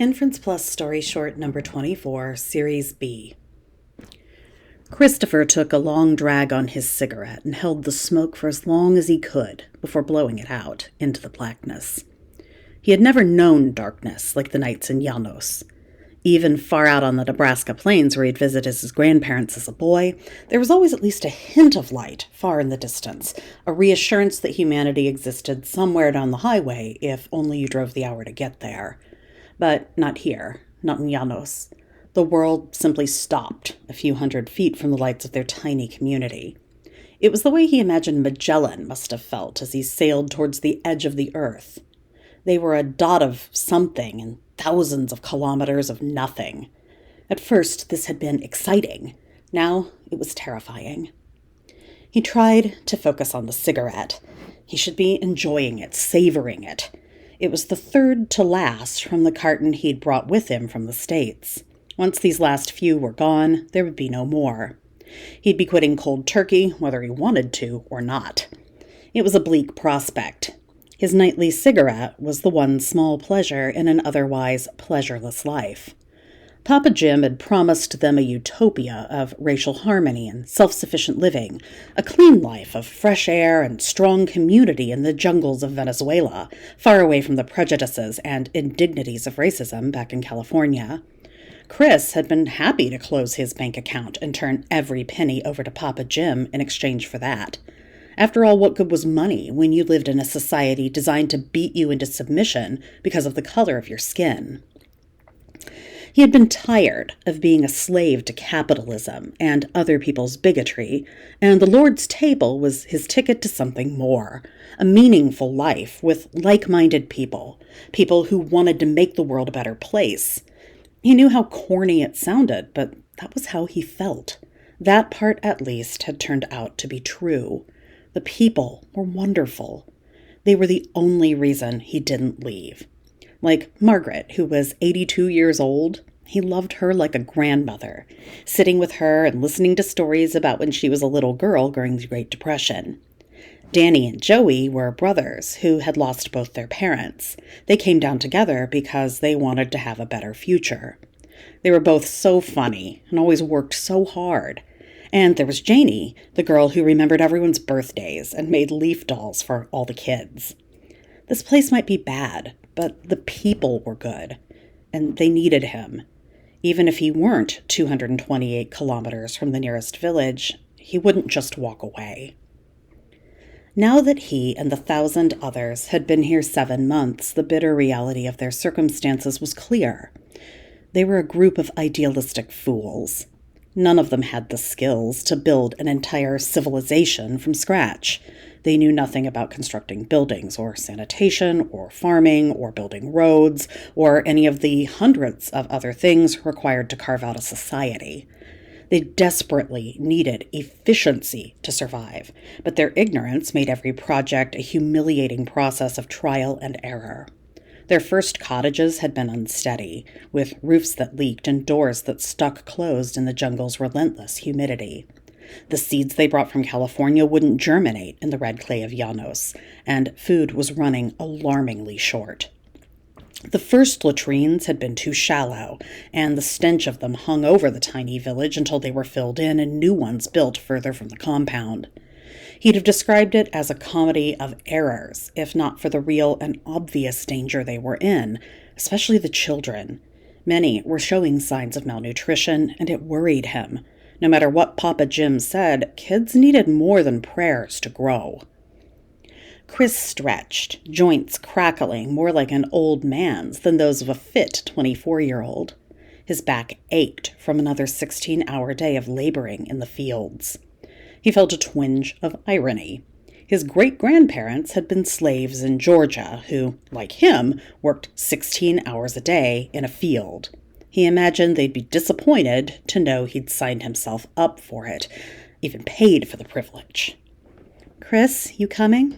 Inference Plus Story Short number 24, Series B. Christopher took a long drag on his cigarette and held the smoke for as long as he could before blowing it out into the blackness. He had never known darkness like the nights in Llanos. Even far out on the Nebraska plains where he'd visited his grandparents as a boy, there was always at least a hint of light far in the distance, a reassurance that humanity existed somewhere down the highway if only you drove the hour to get there. But not here, not in Llanos. The world simply stopped a few hundred feet from the lights of their tiny community. It was the way he imagined Magellan must have felt as he sailed towards the edge of the earth. They were a dot of something and thousands of kilometers of nothing. At first, this had been exciting. Now, it was terrifying. He tried to focus on the cigarette. He should be enjoying it, savoring it. It was the third to last from the carton he'd brought with him from the States. Once these last few were gone, there would be no more. He'd be quitting cold turkey, whether he wanted to or not. It was a bleak prospect. His nightly cigarette was the one small pleasure in an otherwise pleasureless life. Papa Jim had promised them a utopia of racial harmony and self-sufficient living, a clean life of fresh air and strong community in the jungles of Venezuela, far away from the prejudices and indignities of racism back in California. Chris had been happy to close his bank account and turn every penny over to Papa Jim in exchange for that. After all, what good was money when you lived in a society designed to beat you into submission because of the color of your skin? He had been tired of being a slave to capitalism and other people's bigotry, and the Lord's table was his ticket to something more, a meaningful life with like-minded people, people who wanted to make the world a better place. He knew how corny it sounded, but that was how he felt. That part, at least, had turned out to be true. The people were wonderful. They were the only reason he didn't leave. Like Margaret, who was 82 years old, he loved her like a grandmother, sitting with her and listening to stories about when she was a little girl during the Great Depression. Danny and Joey were brothers who had lost both their parents. They came down together because they wanted to have a better future. They were both so funny and always worked so hard. And there was Janie, the girl who remembered everyone's birthdays and made leaf dolls for all the kids. This place might be bad, but the people were good, and they needed him. Even if he weren't 228 kilometers from the nearest village, he wouldn't just walk away. Now that he and the 1,000 others had been here 7 months, the bitter reality of their circumstances was clear. They were a group of idealistic fools. None of them had the skills to build an entire civilization from scratch. They knew nothing about constructing buildings or sanitation or farming or building roads or any of the hundreds of other things required to carve out a society. They desperately needed efficiency to survive, but their ignorance made every project a humiliating process of trial and error. Their first cottages had been unsteady, with roofs that leaked and doors that stuck closed in the jungle's relentless humidity. The seeds they brought from California wouldn't germinate in the red clay of Llanos, and food was running alarmingly short. The first latrines had been too shallow, and the stench of them hung over the tiny village until they were filled in and new ones built further from the compound. He'd have described it as a comedy of errors, if not for the real and obvious danger they were in, especially the children. Many were showing signs of malnutrition, and it worried him. No matter what Papa Jim said, kids needed more than prayers to grow. Chris stretched, joints crackling more like an old man's than those of a fit 24-year-old. His back ached from another 16-hour day of laboring in the fields. He felt a twinge of irony. His great-grandparents had been slaves in Georgia who, like him, worked 16 hours a day in a field. He imagined they'd be disappointed to know he'd signed himself up for it, even paid for the privilege. "Chris, you coming?"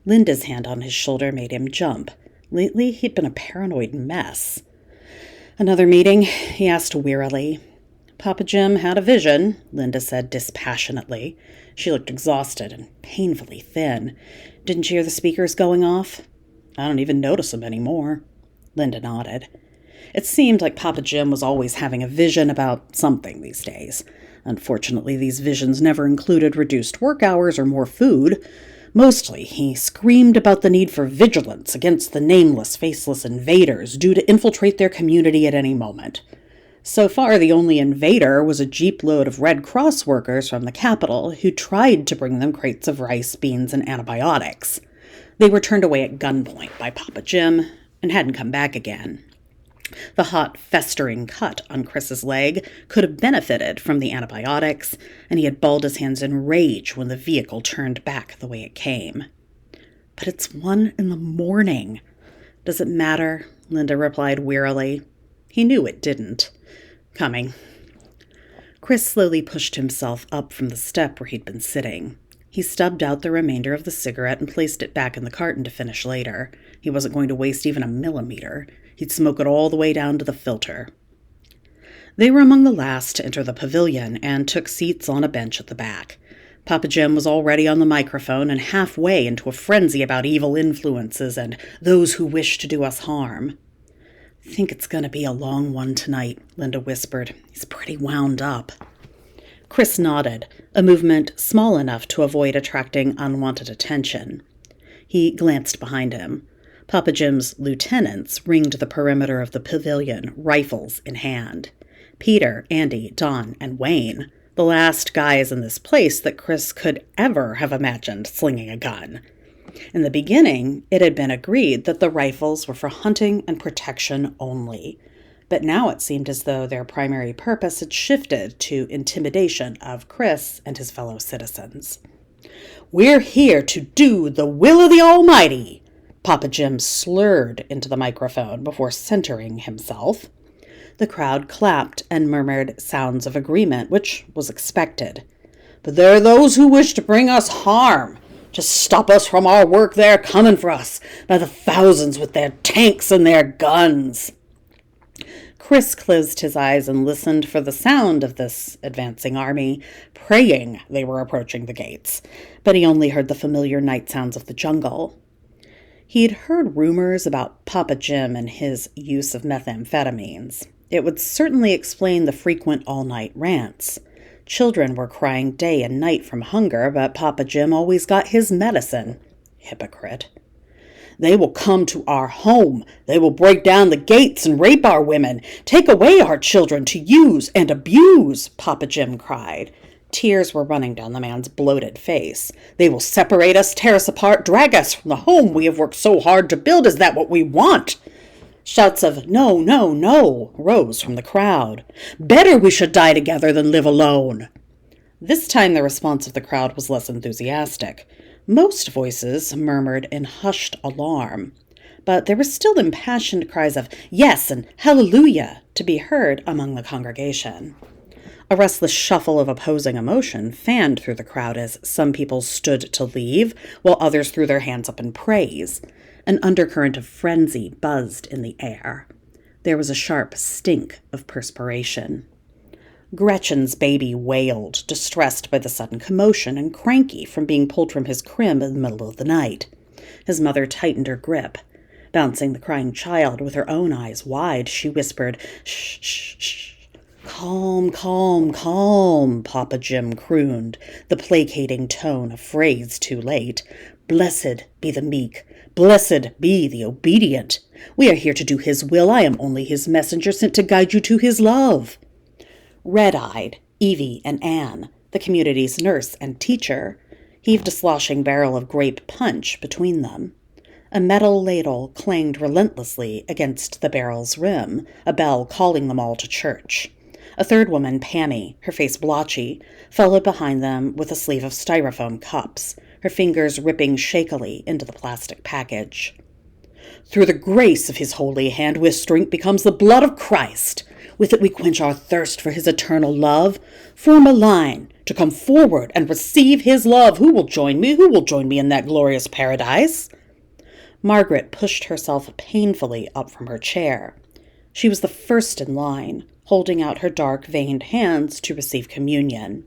Linda's hand on his shoulder made him jump. Lately, he'd been a paranoid mess. "Another meeting?" he asked wearily. "Papa Jim had a vision," Linda said dispassionately. She looked exhausted and painfully thin. "Didn't you hear the speakers going off?" "I don't even notice them anymore." Linda nodded. It seemed like Papa Jim was always having a vision about something these days. Unfortunately, these visions never included reduced work hours or more food. Mostly, he screamed about the need for vigilance against the nameless, faceless invaders due to infiltrate their community at any moment. So far, the only invader was a jeep load of Red Cross workers from the capital who tried to bring them crates of rice, beans, and antibiotics. They were turned away at gunpoint by Papa Jim and hadn't come back again. The hot, festering cut on Chris's leg could have benefited from the antibiotics, and he had balled his hands in rage when the vehicle turned back the way it came. "But it's 1 a.m. "Does it matter?" Linda replied wearily. He knew it didn't. "Coming." Chris slowly pushed himself up from the step where he'd been sitting. He stubbed out the remainder of the cigarette and placed it back in the carton to finish later. He wasn't going to waste even a millimeter. He'd smoke it all the way down to the filter. They were among the last to enter the pavilion and took seats on a bench at the back. Papa Jim was already on the microphone and halfway into a frenzy about evil influences and those who wish to do us harm. "Think it's going to be a long one tonight," Linda whispered. "He's pretty wound up." Chris nodded, a movement small enough to avoid attracting unwanted attention. He glanced behind him. Papa Jim's lieutenants ringed the perimeter of the pavilion, rifles in hand. Peter, Andy, Don, and Wayne, the last guys in this place that Chris could ever have imagined slinging a gun. In the beginning, it had been agreed that the rifles were for hunting and protection only, but now it seemed as though their primary purpose had shifted to intimidation of Chris and his fellow citizens. "We're here to do the will of the Almighty," Papa Jim slurred into the microphone before centering himself. The crowd clapped and murmured sounds of agreement, which was expected. "But there are those who wish to bring us harm, to stop us from our work. They're coming for us by the thousands with their tanks and their guns." Chris closed his eyes and listened for the sound of this advancing army, praying they were approaching the gates, but he only heard the familiar night sounds of the jungle. He'd heard rumors about Papa Jim and his use of methamphetamines. It would certainly explain the frequent all-night rants. Children were crying day and night from hunger, but Papa Jim always got his medicine. Hypocrite. "They will come to our home. They will break down the gates and rape our women, take away our children to use and abuse," Papa Jim cried. Tears were running down the man's bloated face. "They will separate us, tear us apart, drag us from the home we have worked so hard to build. Is that what we want?" Shouts of "No, no, no" rose from the crowd. "Better we should die together than live alone." This time the response of the crowd was less enthusiastic. Most voices murmured in hushed alarm, but there were still impassioned cries of "Yes" and "Hallelujah" to be heard among the congregation. A restless shuffle of opposing emotion fanned through the crowd as some people stood to leave, while others threw their hands up in praise. An undercurrent of frenzy buzzed in the air. There was a sharp stink of perspiration. Gretchen's baby wailed, distressed by the sudden commotion and cranky from being pulled from his crib in the middle of the night. His mother tightened her grip. Bouncing the crying child with her own eyes wide, she whispered, "Shh, shh, shh." "Calm, calm, calm," Papa Jim crooned, the placating tone a phrase too late. "Blessed be the meek. Blessed be the obedient. We are here to do his will. I am only his messenger sent to guide you to his love." Red-eyed, Evie and Anne, the community's nurse and teacher, heaved a sloshing barrel of grape punch between them. A metal ladle clanged relentlessly against the barrel's rim, a bell calling them all to church. A third woman, Pammy, her face blotchy, followed behind them with a sleeve of styrofoam cups, her fingers ripping shakily into the plastic package. "Through the grace of his holy hand, this drink becomes the blood of Christ. With it we quench our thirst for his eternal love. Form a line to come forward and receive his love. Who will join me? Who will join me in that glorious paradise?" Margaret pushed herself painfully up from her chair. She was the first in line, holding out her dark, veined hands to receive communion.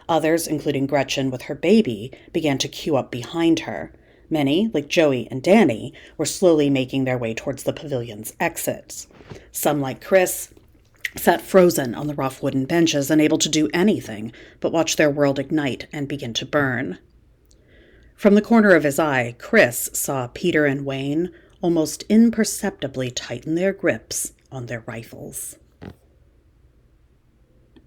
Others, including Gretchen with her baby, began to queue up behind her. Many, like Joey and Danny, were slowly making their way towards the pavilion's exits. Some, like Chris, sat frozen on the rough wooden benches, unable to do anything but watch their world ignite and begin to burn. From the corner of his eye, Chris saw Peter and Wayne almost imperceptibly tighten their grips on their rifles.